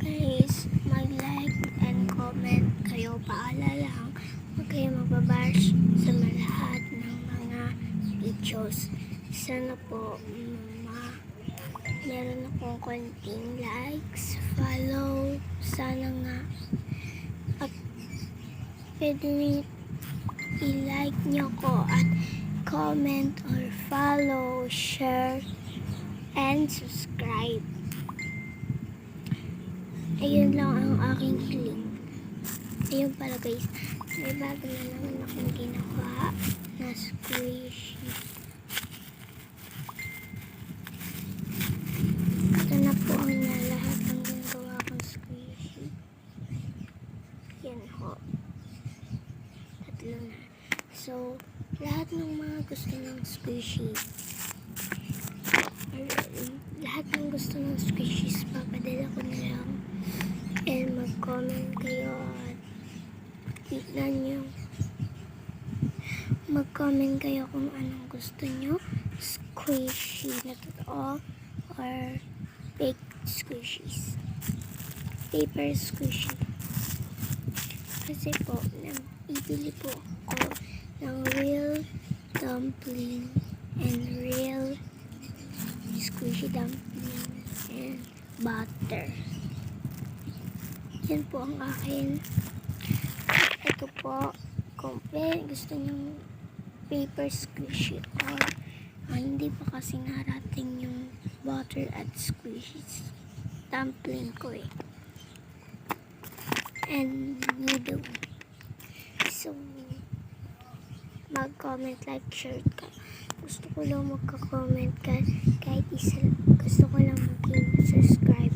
Guys, mag-like and comment kayo. Paalala lang, huwag kayo magbabash sa lahat ng mga videos. Sana po, meron akong konting likes, follow. Sana nga, pwede rin i-like nyo ko at comment or follow, share, and subscribe. Ayun lang ang aking hiling. Ayun pala guys, may bago na naman akong ginawa na squishy. Ito na po na lahat ng ginagawa kong squishy. Yan ho. Tatlo na. So, lahat ng mga gusto ng squishy, lahat ng gusto ng squishies, papadala ko na lang. And mag-comment kayo at tignan nyo. Mag-comment kayo kung anong gusto nyo. Squishy na totoo or fake squishies. Paper squishy. Kasi po, ibili po ako ng real dumpling and real squishy dumpling and butter. Yan po ang akin. Ito po, kung gusto nyo paper squishy or hindi pa kasi narating yung butter at squishies dumpling ko eh. And noodle. So, mag-comment, like, share ka. Gusto ko lang magka-comment ka kahit isa. Gusto ko lang mag-subscribe.